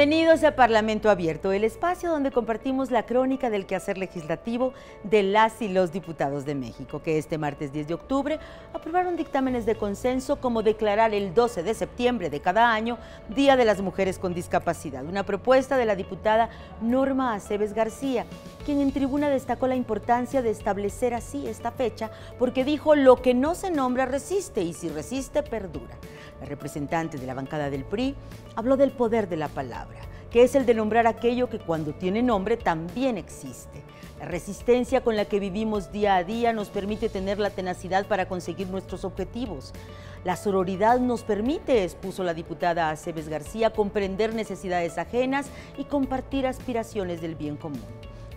Bienvenidos a Parlamento Abierto, el espacio donde compartimos la crónica del quehacer legislativo de las y los diputados de México, que este martes 10 de octubre aprobaron dictámenes de consenso como declarar el 12 de septiembre de cada año Día de las Mujeres con Discapacidad, una propuesta de la diputada Norma Aceves García, quien en tribuna destacó la importancia de establecer así esta fecha porque dijo: lo que no se nombra resiste y si resiste perdura. La representante de la bancada del PRI habló del poder de la palabra, que es el de nombrar aquello que cuando tiene nombre también existe. La resistencia con la que vivimos día a día nos permite tener la tenacidad para conseguir nuestros objetivos. La sororidad nos permite, expuso la diputada Aceves García, comprender necesidades ajenas y compartir aspiraciones del bien común.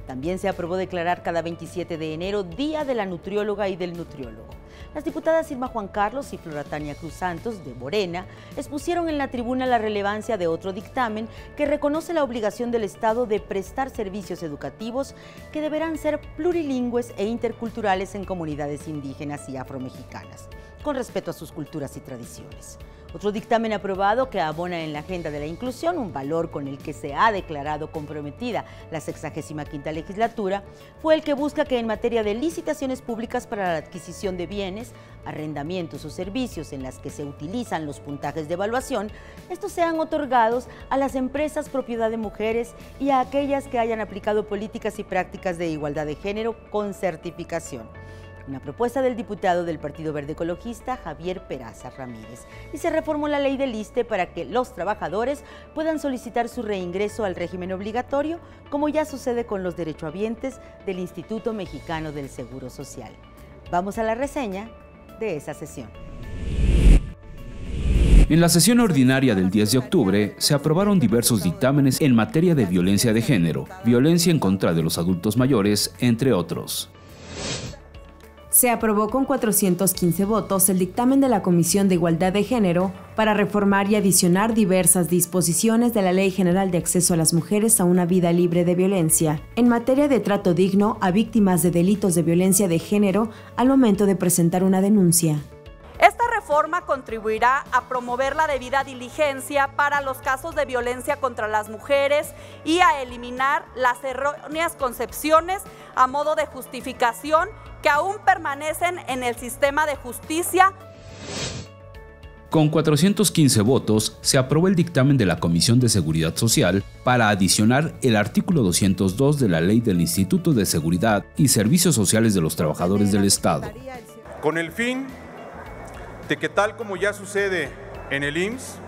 También se aprobó declarar cada 27 de enero Día de la Nutrióloga y del Nutriólogo. Las diputadas Irma Juan Carlos y Flora Tania Cruz Santos, de Morena, expusieron en la tribuna la relevancia de otro dictamen que reconoce la obligación del Estado de prestar servicios educativos que deberán ser plurilingües e interculturales en comunidades indígenas y afromexicanas, con respeto a sus culturas y tradiciones. Otro dictamen aprobado que abona en la agenda de la inclusión, un valor con el que se ha declarado comprometida la 65ª legislatura, fue el que busca que en materia de licitaciones públicas para la adquisición de bienes, arrendamientos o servicios en las que se utilizan los puntajes de evaluación, estos sean otorgados a las empresas propiedad de mujeres y a aquellas que hayan aplicado políticas y prácticas de igualdad de género con certificación. Una propuesta del diputado del Partido Verde Ecologista, Javier Peraza Ramírez, y se reformó la ley del ISSSTE para que los trabajadores puedan solicitar su reingreso al régimen obligatorio, como ya sucede con los derechohabientes del Instituto Mexicano del Seguro Social. Vamos a la reseña de esa sesión. En la sesión ordinaria del 10 de octubre se aprobaron diversos dictámenes en materia de violencia de género, violencia en contra de los adultos mayores, entre otros. Se aprobó con 415 votos el dictamen de la Comisión de Igualdad de Género para reformar y adicionar diversas disposiciones de la Ley General de Acceso a las Mujeres a una Vida Libre de Violencia, en materia de trato digno a víctimas de delitos de violencia de género al momento de presentar una denuncia. Esta reforma contribuirá a promover la debida diligencia para los casos de violencia contra las mujeres y a eliminar las erróneas concepciones a modo de justificación que aún permanecen en el sistema de justicia. Con 415 votos, se aprobó el dictamen de la Comisión de Seguridad Social para adicionar el artículo 202 de la Ley del Instituto de Seguridad y Servicios Sociales de los Trabajadores del Estado. Con el fin de que, tal como ya sucede en el IMSS,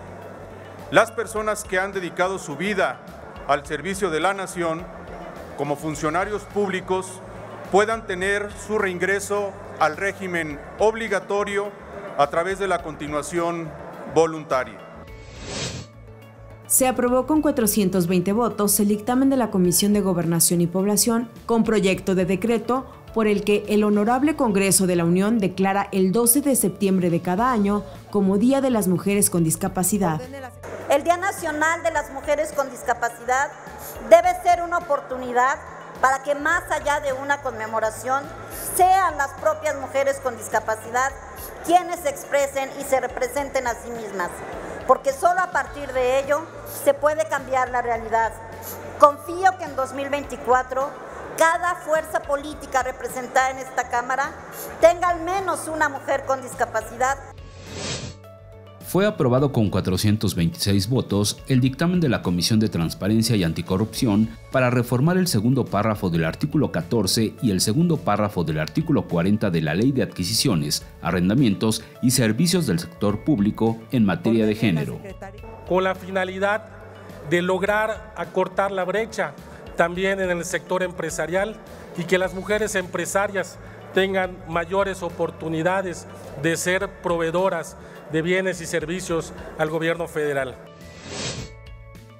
las personas que han dedicado su vida al servicio de la nación como funcionarios públicos puedan tener su reingreso al régimen obligatorio a través de la continuación voluntaria. Se aprobó con 420 votos el dictamen de la Comisión de Gobernación y Población con proyecto de decreto por el que el Honorable Congreso de la Unión declara el 12 de septiembre de cada año como Día de las Mujeres con Discapacidad. El Día Nacional de las Mujeres con Discapacidad debe ser una oportunidad para que, más allá de una conmemoración, sean las propias mujeres con discapacidad quienes se expresen y se representen a sí mismas, porque solo a partir de ello se puede cambiar la realidad. Confío que en 2024 cada fuerza política representada en esta Cámara tenga al menos una mujer con discapacidad. Fue aprobado con 426 votos el dictamen de la Comisión de Transparencia y Anticorrupción para reformar el segundo párrafo del artículo 14 y el segundo párrafo del artículo 40 de la Ley de Adquisiciones, Arrendamientos y Servicios del Sector Público en materia de género. Con la finalidad de lograr acortar la brecha también en el sector empresarial y que las mujeres empresarias tengan mayores oportunidades de ser proveedoras de bienes y servicios al gobierno federal.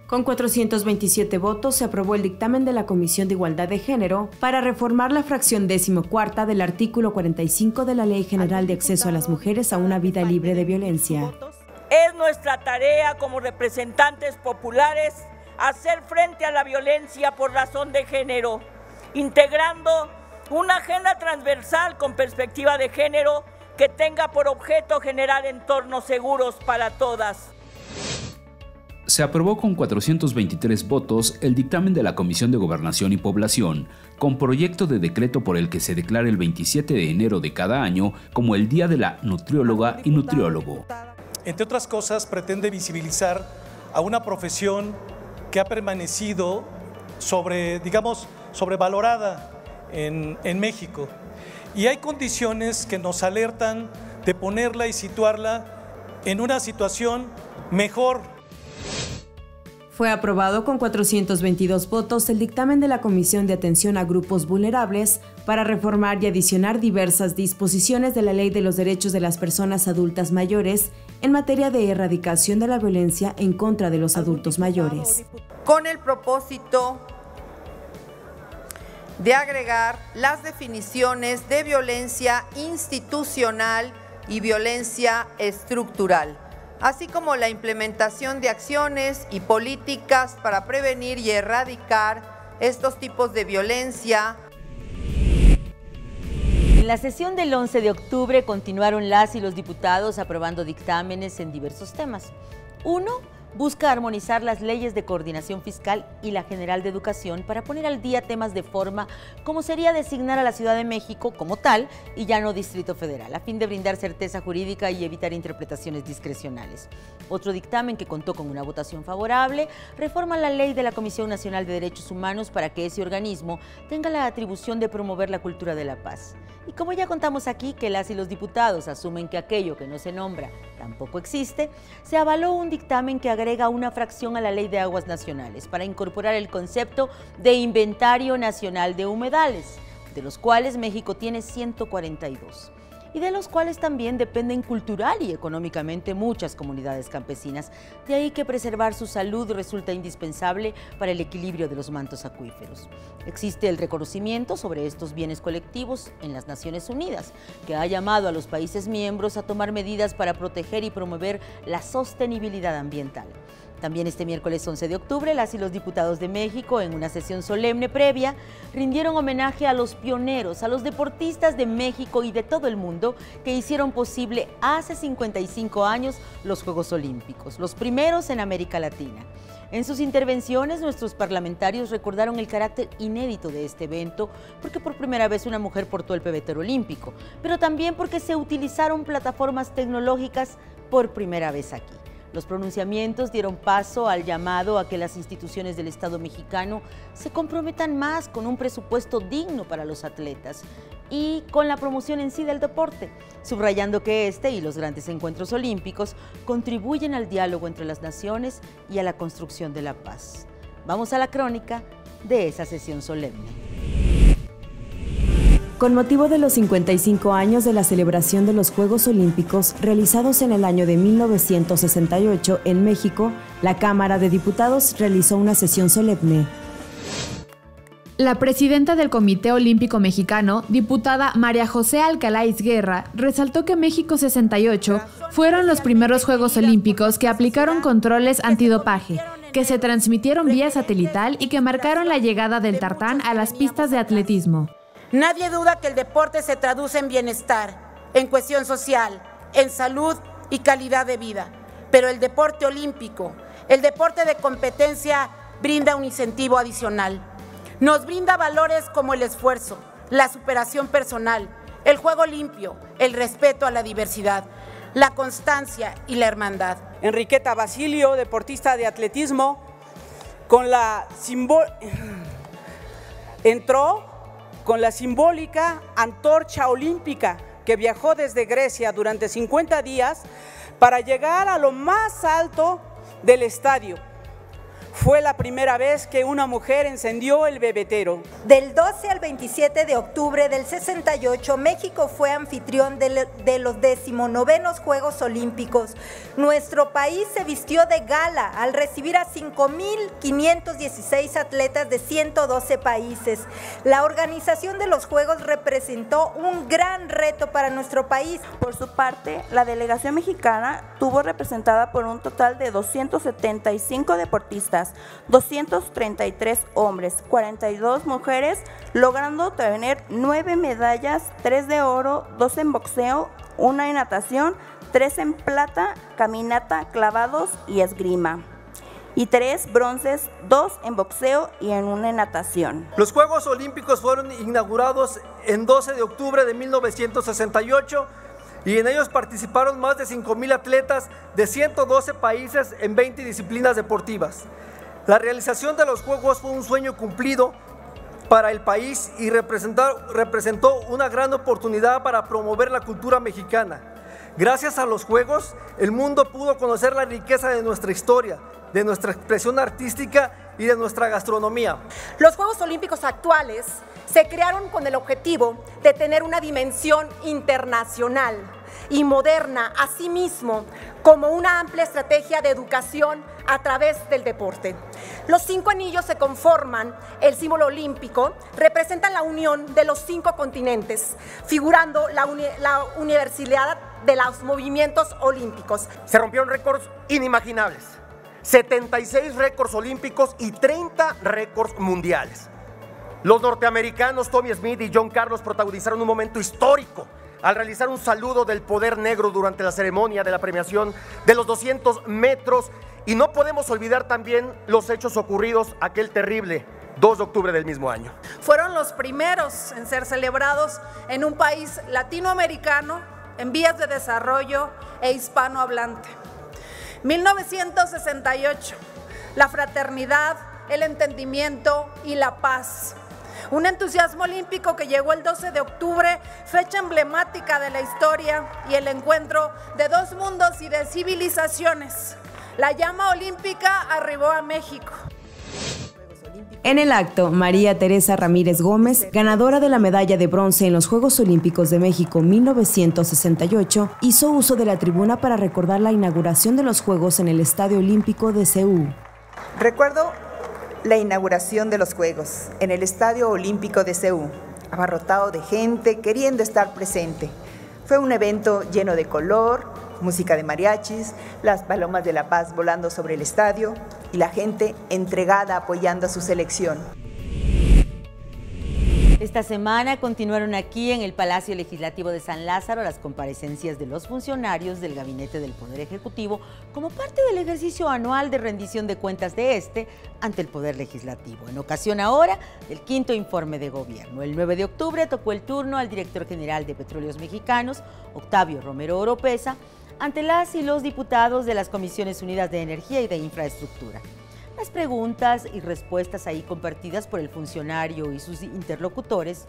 Con 427 votos se aprobó el dictamen de la Comisión de Igualdad de Género para reformar la fracción 14ª del artículo 45 de la Ley General de Acceso a las Mujeres a una Vida Libre de Violencia. Es nuestra tarea como representantes populares hacer frente a la violencia por razón de género, integrando una agenda transversal con perspectiva de género que tenga por objeto generar entornos seguros para todas. Se aprobó con 423 votos el dictamen de la Comisión de Gobernación y Población, con proyecto de decreto por el que se declara el 27 de enero de cada año como el Día de la Nutrióloga y Nutriólogo. Entre otras cosas, pretende visibilizar a una profesión que ha permanecido sobrevalorada en México. Y hay condiciones que nos alertan de ponerla y situarla en una situación mejor. Fue aprobado con 422 votos el dictamen de la Comisión de Atención a Grupos Vulnerables para reformar y adicionar diversas disposiciones de la Ley de los Derechos de las Personas Adultas Mayores en materia de erradicación de la violencia en contra de los adultos mayores. Con el propósito de agregar las definiciones de violencia institucional y violencia estructural, así como la implementación de acciones y políticas para prevenir y erradicar estos tipos de violencia. En la sesión del 11 de octubre continuaron las y los diputados aprobando dictámenes en diversos temas. Uno busca armonizar las leyes de coordinación fiscal y la General de Educación para poner al día temas de forma como sería designar a la Ciudad de México como tal y ya no Distrito Federal, a fin de brindar certeza jurídica y evitar interpretaciones discrecionales. Otro dictamen que contó con una votación favorable reforma la ley de la Comisión Nacional de Derechos Humanos para que ese organismo tenga la atribución de promover la cultura de la paz. Y como ya contamos aquí que las y los diputados asumen que aquello que no se nombra tampoco existe, se avaló un dictamen que agrega una fracción a la Ley de Aguas Nacionales para incorporar el concepto de Inventario Nacional de Humedales, de los cuales México tiene 142. Y de los cuales también dependen cultural y económicamente muchas comunidades campesinas. De ahí que preservar su salud resulta indispensable para el equilibrio de los mantos acuíferos. Existe el reconocimiento sobre estos bienes colectivos en las Naciones Unidas, que ha llamado a los países miembros a tomar medidas para proteger y promover la sostenibilidad ambiental. También este miércoles 11 de octubre, las y los diputados de México, en una sesión solemne previa, rindieron homenaje a los pioneros, a los deportistas de México y de todo el mundo que hicieron posible hace 55 años los Juegos Olímpicos, los primeros en América Latina. En sus intervenciones, nuestros parlamentarios recordaron el carácter inédito de este evento, porque por primera vez una mujer portó el pebetero olímpico, pero también porque se utilizaron plataformas tecnológicas por primera vez aquí. Los pronunciamientos dieron paso al llamado a que las instituciones del Estado mexicano se comprometan más con un presupuesto digno para los atletas y con la promoción en sí del deporte, subrayando que este y los grandes encuentros olímpicos contribuyen al diálogo entre las naciones y a la construcción de la paz. Vamos a la crónica de esa sesión solemne. Con motivo de los 55 años de la celebración de los Juegos Olímpicos realizados en el año de 1968 en México, la Cámara de Diputados realizó una sesión solemne. La presidenta del Comité Olímpico Mexicano, diputada María José Alcalá Izguerra, resaltó que México 68 fueron los primeros Juegos Olímpicos que aplicaron controles antidopaje, que se transmitieron vía satelital y que marcaron la llegada del tartán a las pistas de atletismo. Nadie duda que el deporte se traduce en bienestar, en cohesión social, en salud y calidad de vida. Pero el deporte olímpico, el deporte de competencia, brinda un incentivo adicional. Nos brinda valores como el esfuerzo, la superación personal, el juego limpio, el respeto a la diversidad, la constancia y la hermandad. Enriqueta Basilio, deportista de atletismo, entró con la simbólica antorcha olímpica que viajó desde Grecia durante 50 días para llegar a lo más alto del estadio. Fue la primera vez que una mujer encendió el pebetero. Del 12 al 27 de octubre del 68, México fue anfitrión de los 19º Juegos Olímpicos. Nuestro país se vistió de gala al recibir a 5.516 atletas de 112 países. La organización de los Juegos representó un gran reto para nuestro país. Por su parte, la delegación mexicana estuvo representada por un total de 275 deportistas, 233 hombres, 42 mujeres, logrando obtener 9 medallas, 3 de oro, 2 en boxeo, 1 en natación, 3 en plata, caminata, clavados y esgrima. y 3 bronces, 2 en boxeo y en una en natación. Los Juegos Olímpicos fueron inaugurados en 12 de octubre de 1968 y en ellos participaron más de 5,000 atletas de 112 países en 20 disciplinas deportivas. La realización de los Juegos fue un sueño cumplido para el país y representó una gran oportunidad para promover la cultura mexicana. Gracias a los Juegos, el mundo pudo conocer la riqueza de nuestra historia, de nuestra expresión artística y de nuestra gastronomía. Los Juegos Olímpicos actuales se crearon con el objetivo de tener una dimensión internacional y moderna, asimismo como una amplia estrategia de educación a través del deporte. Los 5 anillos se conforman, el símbolo olímpico, representan la unión de los 5 continentes, figurando la universalidad de los movimientos olímpicos. Se rompieron récords inimaginables, 76 récords olímpicos y 30 récords mundiales. Los norteamericanos Tommy Smith y John Carlos protagonizaron un momento histórico al realizar un saludo del poder negro durante la ceremonia de la premiación de los 200 metros. Y no podemos olvidar también los hechos ocurridos aquel terrible 2 de octubre del mismo año. Fueron los primeros en ser celebrados en un país latinoamericano, en vías de desarrollo e hispanohablante. 1968, la fraternidad, el entendimiento y la paz. Un entusiasmo olímpico que llegó el 12 de octubre, fecha emblemática de la historia y el encuentro de 2 mundos y de civilizaciones. La llama olímpica arribó a México. En el acto, María Teresa Ramírez Gómez, ganadora de la medalla de bronce en los Juegos Olímpicos de México 1968, hizo uso de la tribuna para recordar la inauguración de los Juegos en el Estadio Olímpico de Seúl. Recuerdo la inauguración de los Juegos en el Estadio Olímpico de Seúl, abarrotado de gente queriendo estar presente. Fue un evento lleno de color, música de mariachis, las palomas de la paz volando sobre el estadio y la gente entregada apoyando a su selección. Esta semana continuaron aquí en el Palacio Legislativo de San Lázaro las comparecencias de los funcionarios del Gabinete del Poder Ejecutivo como parte del ejercicio anual de rendición de cuentas de este ante el Poder Legislativo, en ocasión ahora del 5º informe de gobierno. El 9 de octubre tocó el turno al director general de Petróleos Mexicanos, Octavio Romero Oropeza, ante las y los diputados de las Comisiones Unidas de Energía y de Infraestructura. Las preguntas y respuestas ahí compartidas por el funcionario y sus interlocutores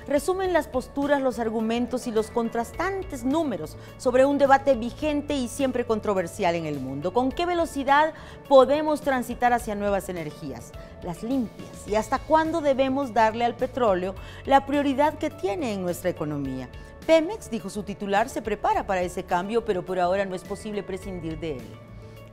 resumen las posturas, los argumentos y los contrastantes números sobre un debate vigente y siempre controversial en el mundo. ¿Con qué velocidad podemos transitar hacia nuevas energías, las limpias? ¿Y hasta cuándo debemos darle al petróleo la prioridad que tiene en nuestra economía? Pemex, dijo su titular, se prepara para ese cambio, pero por ahora no es posible prescindir de él.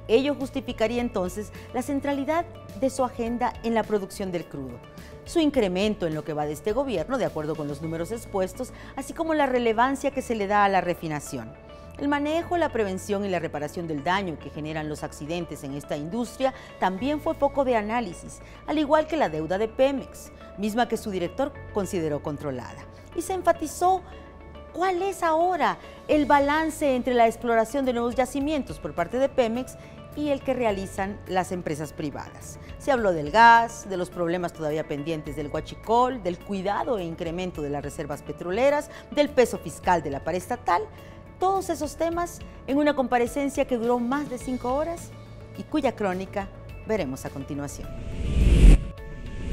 Ello justificaría entonces la centralidad de su agenda en la producción del crudo, su incremento en lo que va de este gobierno, de acuerdo con los números expuestos, así como la relevancia que se le da a la refinación. El manejo, la prevención y la reparación del daño que generan los accidentes en esta industria también fue foco de análisis, al igual que la deuda de Pemex, misma que su director consideró controlada. Y se enfatizó cuál es ahora el balance entre la exploración de nuevos yacimientos por parte de Pemex y el que realizan las empresas privadas. Se habló del gas, de los problemas todavía pendientes del huachicol, del cuidado e incremento de las reservas petroleras, del peso fiscal de la paraestatal, todos esos temas en una comparecencia que duró más de 5 horas y cuya crónica veremos a continuación.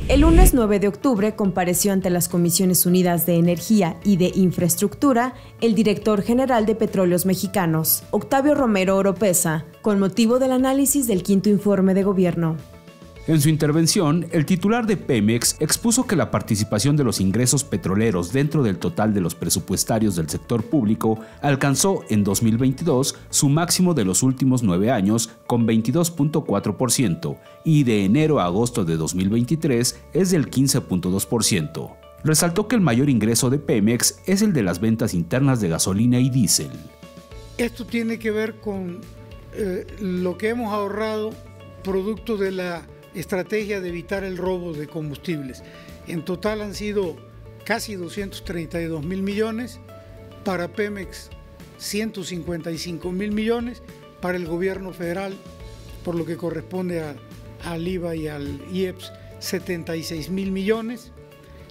El lunes 9 de octubre compareció ante las Comisiones Unidas de Energía y de Infraestructura el director general de Petróleos Mexicanos, Octavio Romero Oropeza, con motivo del análisis del 5º informe de gobierno. En su intervención, el titular de Pemex expuso que la participación de los ingresos petroleros dentro del total de los presupuestarios del sector público alcanzó en 2022 su máximo de los últimos 9 años con 22.4% y de enero a agosto de 2023 es del 15.2%. Resaltó que el mayor ingreso de Pemex es el de las ventas internas de gasolina y diésel. Esto tiene que ver con lo que hemos ahorrado producto de la estrategia de evitar el robo de combustibles. En total han sido casi 232 mil millones, para Pemex 155 mil millones, para el gobierno federal, por lo que corresponde al IVA y al IEPS 76,000 millones.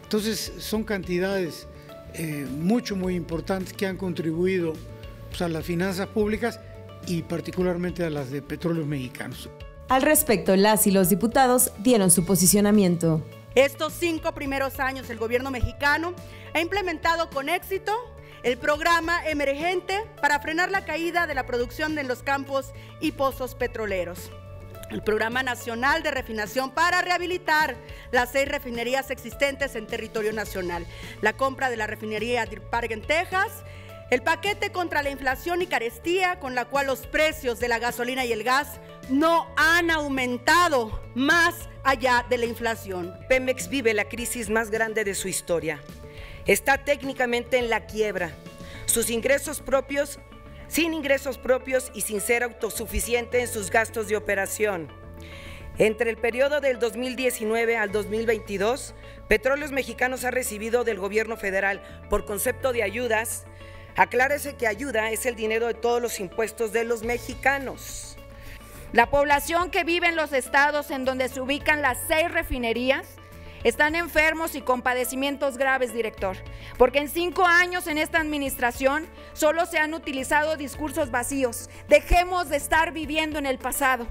Entonces son cantidades muy importantes que han contribuido pues, a las finanzas públicas y particularmente a las de Petróleos Mexicanos. Al respecto, las y los diputados dieron su posicionamiento. Estos 5 primeros años el gobierno mexicano ha implementado con éxito el programa emergente para frenar la caída de la producción en los campos y pozos petroleros. El Programa Nacional de Refinación para rehabilitar las 6 refinerías existentes en territorio nacional, la compra de la refinería Deer Park en Texas, el paquete contra la inflación y carestía con la cual los precios de la gasolina y el gas no han aumentado más allá de la inflación. Pemex vive la crisis más grande de su historia. Está técnicamente en la quiebra. Sus ingresos propios sin ingresos propios y sin ser autosuficiente en sus gastos de operación. Entre el periodo del 2019 al 2022, Petróleos Mexicanos ha recibido del gobierno federal, por concepto de ayudas, aclárese que ayuda es el dinero de todos los impuestos de los mexicanos. La población que vive en los estados en donde se ubican las 6 refinerías están enfermos y con padecimientos graves, director, porque en 5 años en esta administración solo se han utilizado discursos vacíos. Dejemos de estar viviendo en el pasado,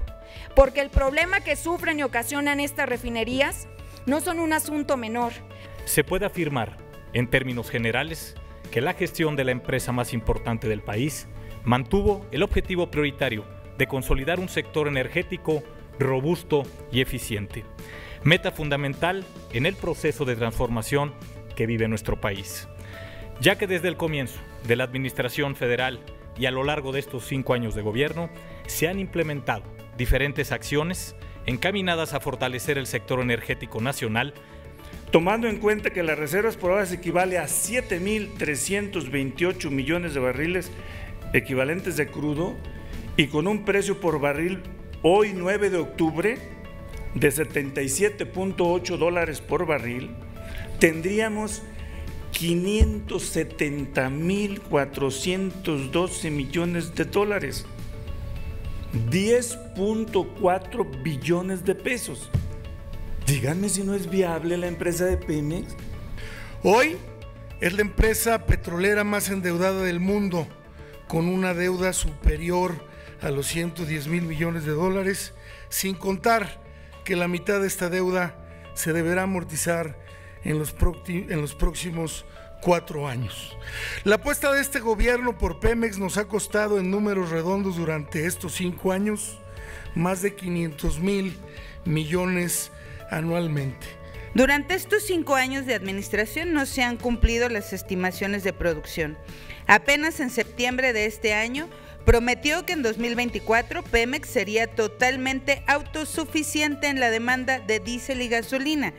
porque el problema que sufren y ocasionan estas refinerías no son un asunto menor. Se puede afirmar, en términos generales, que la gestión de la empresa más importante del país mantuvo el objetivo prioritario de consolidar un sector energético robusto y eficiente, meta fundamental en el proceso de transformación que vive nuestro país, ya que desde el comienzo de la administración federal y a lo largo de estos 5 años de gobierno se han implementado diferentes acciones encaminadas a fortalecer el sector energético nacional, tomando en cuenta que las reservas probadas equivale a 7,328 millones de barriles equivalentes de crudo y con un precio por barril hoy 9 de octubre de $77.8 por barril, tendríamos 570,412 millones de dólares, 10.4 billones de pesos. Díganme si no es viable la empresa de Pemex. Hoy es la empresa petrolera más endeudada del mundo, con una deuda superior a los 110,000 millones de dólares, sin contar que la mitad de esta deuda se deberá amortizar en los próximos 4 años. La apuesta de este gobierno por Pemex nos ha costado en números redondos durante estos 5 años más de 500,000 millones anualmente. Durante estos 5 años de administración no se han cumplido las estimaciones de producción. Apenas en septiembre de este año prometió que en 2024 Pemex sería totalmente autosuficiente en la demanda de diésel y gasolina,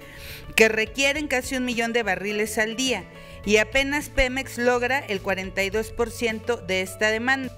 que requieren casi 1 millón de barriles al día, y apenas Pemex logra el 42% de esta demanda.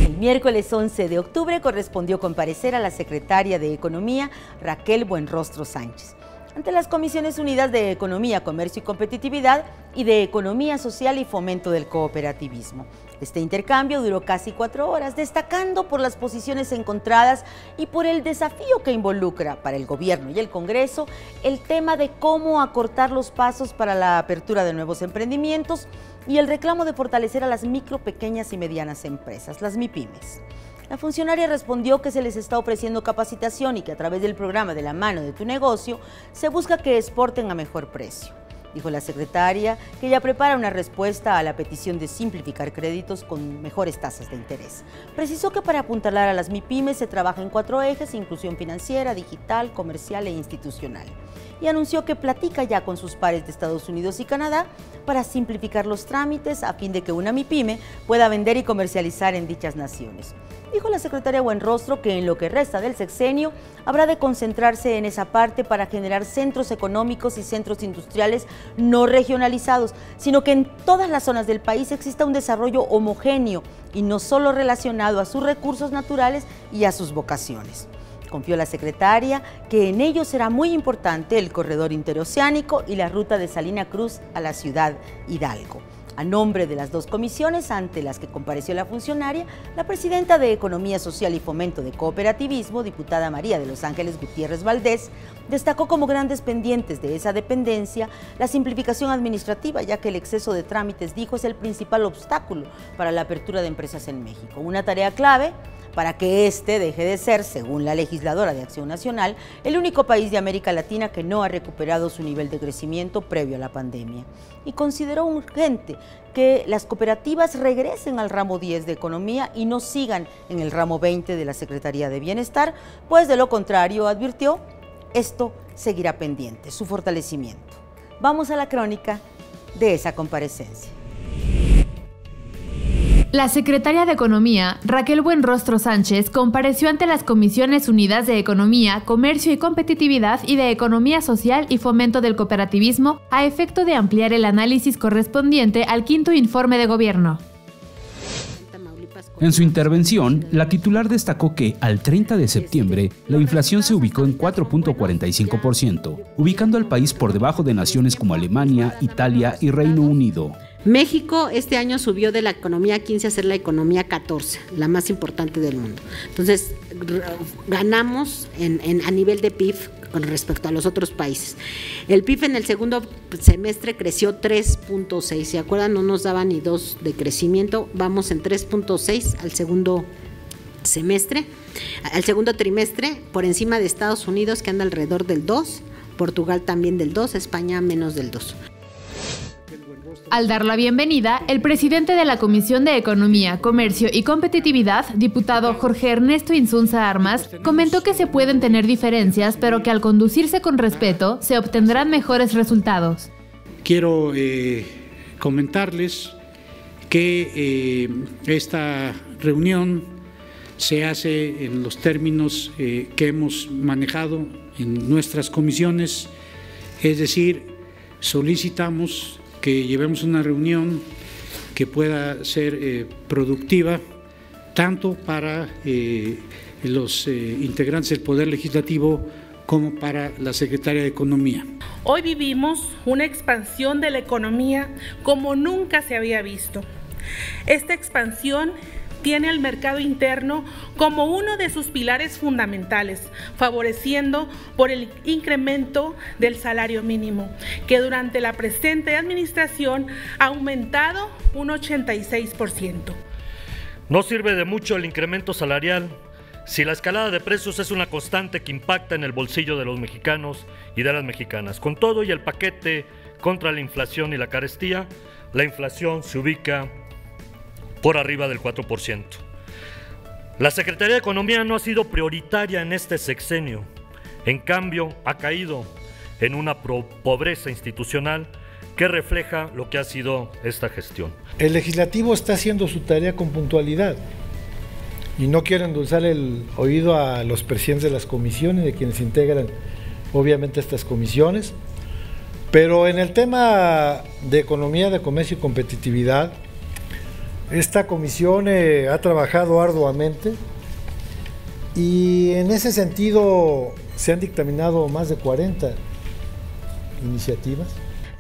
El miércoles 11 de octubre correspondió comparecer a la secretaria de Economía, Raquel Buenrostro Sánchez, ante las Comisiones Unidas de Economía, Comercio y Competitividad y de Economía Social y Fomento del Cooperativismo. Este intercambio duró casi 4 horas, destacando por las posiciones encontradas y por el desafío que involucra para el gobierno y el Congreso el tema de cómo acortar los pasos para la apertura de nuevos emprendimientos y el reclamo de fortalecer a las micro, pequeñas y medianas empresas, las MIPYMES. La funcionaria respondió que se les está ofreciendo capacitación y que a través del programa de la mano de tu negocio se busca que exporten a mejor precio. Dijo la secretaria que ella prepara una respuesta a la petición de simplificar créditos con mejores tasas de interés. Precisó que para apuntalar a las MIPYMES se trabaja en 4 ejes: inclusión financiera, digital, comercial e institucional. Y anunció que platica ya con sus pares de Estados Unidos y Canadá para simplificar los trámites a fin de que una MIPYME pueda vender y comercializar en dichas naciones. Dijo la secretaria Buenrostro que en lo que resta del sexenio habrá de concentrarse en esa parte para generar centros económicos y centros industriales no regionalizados, sino que en todas las zonas del país exista un desarrollo homogéneo y no solo relacionado a sus recursos naturales y a sus vocaciones. Confió la secretaria que en ello será muy importante el corredor interoceánico y la ruta de Salina Cruz a la ciudad Hidalgo. A nombre de las dos comisiones ante las que compareció la funcionaria, la presidenta de Economía Social y Fomento de Cooperativismo, diputada María de Los Ángeles Gutiérrez Valdés, destacó como grandes pendientes de esa dependencia la simplificación administrativa, ya que el exceso de trámites, dijo, es el principal obstáculo para la apertura de empresas en México. Una tarea clave para que este deje de ser, según la legisladora de Acción Nacional, el único país de América Latina que no ha recuperado su nivel de crecimiento previo a la pandemia. Y consideró urgente que las cooperativas regresen al ramo 10 de Economía y no sigan en el ramo 20 de la Secretaría de Bienestar, pues de lo contrario, advirtió, esto seguirá pendiente, su fortalecimiento. Vamos a la crónica de esa comparecencia. La secretaria de Economía, Raquel Buenrostro Sánchez, compareció ante las Comisiones Unidas de Economía, Comercio y Competitividad y de Economía Social y Fomento del Cooperativismo a efecto de ampliar el análisis correspondiente al quinto informe de gobierno. En su intervención, la titular destacó que al 30 de septiembre la inflación se ubicó en 4.45%, ubicando al país por debajo de naciones como Alemania, Italia y Reino Unido. México este año subió de la economía 15 a ser la economía 14, la más importante del mundo. Entonces, ganamos a nivel de PIB con respecto a los otros países. El PIB en el segundo semestre creció 3.6, ¿se acuerdan? No nos daba ni 2 de crecimiento, vamos en 3.6 al segundo semestre, al segundo trimestre, por encima de Estados Unidos, que anda alrededor del 2, Portugal también del 2, España menos del 2. Al dar la bienvenida, el presidente de la Comisión de Economía, Comercio y Competitividad, diputado Jorge Ernesto Insunza Armas, comentó que se pueden tener diferencias, pero que al conducirse con respeto se obtendrán mejores resultados. Quiero comentarles que esta reunión se hace en los términos que hemos manejado en nuestras comisiones, es decir, solicitamos que llevemos una reunión que pueda ser productiva tanto para los integrantes del Poder Legislativo como para la Secretaria de Economía. Hoy vivimos una expansión de la economía como nunca se había visto. Esta expansión tiene al mercado interno como uno de sus pilares fundamentales, favoreciendo por el incremento del salario mínimo, que durante la presente administración ha aumentado un 86%. No sirve de mucho el incremento salarial si la escalada de precios es una constante que impacta en el bolsillo de los mexicanos y de las mexicanas. Con todo y el paquete contra la inflación y la carestía, la inflación se ubica por arriba del 4%. La Secretaría de Economía no ha sido prioritaria en este sexenio. En cambio, ha caído en una pobreza institucional que refleja lo que ha sido esta gestión. El legislativo está haciendo su tarea con puntualidad y no quiero endulzar el oído a los presidentes de las comisiones, de quienes integran obviamente estas comisiones, pero en el tema de economía, de comercio y competitividad, esta comisión ha trabajado arduamente y en ese sentido se han dictaminado más de 40 iniciativas.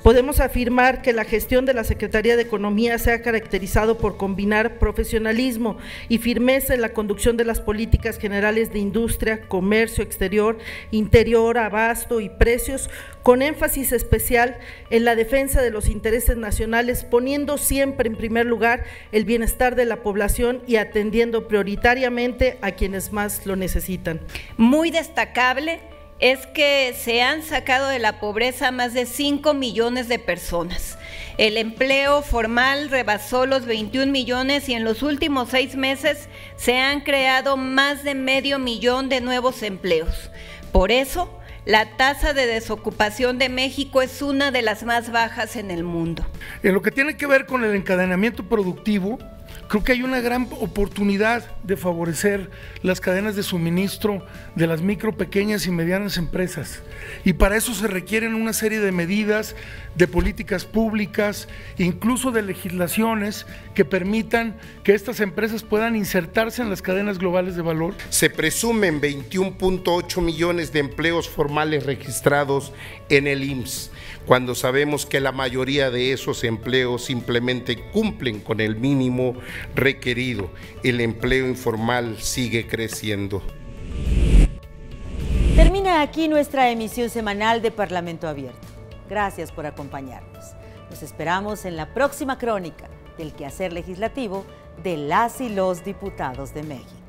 Podemos afirmar que la gestión de la Secretaría de Economía se ha caracterizado por combinar profesionalismo y firmeza en la conducción de las políticas generales de industria, comercio exterior, interior, abasto y precios, con énfasis especial en la defensa de los intereses nacionales, poniendo siempre en primer lugar el bienestar de la población y atendiendo prioritariamente a quienes más lo necesitan. Muy destacable es que se han sacado de la pobreza más de 5 millones de personas. El empleo formal rebasó los 21 millones y en los últimos 6 meses se han creado más de 500,000 de nuevos empleos. Por eso, la tasa de desocupación de México es una de las más bajas en el mundo. En lo que tiene que ver con el encadenamiento productivo, Creo que hay una gran oportunidad de favorecer las cadenas de suministro de las micro, pequeñas y medianas empresas. Y para eso se requieren una serie de medidas, de políticas públicas, incluso de legislaciones que permitan que estas empresas puedan insertarse en las cadenas globales de valor. Se presumen 21.8 millones de empleos formales registrados en el IMSS, cuando sabemos que la mayoría de esos empleos simplemente cumplen con el mínimo requerido. El empleo informal sigue creciendo. Termina aquí nuestra emisión semanal de Parlamento Abierto. Gracias por acompañarnos. Nos esperamos en la próxima crónica del quehacer legislativo de las y los diputados de México.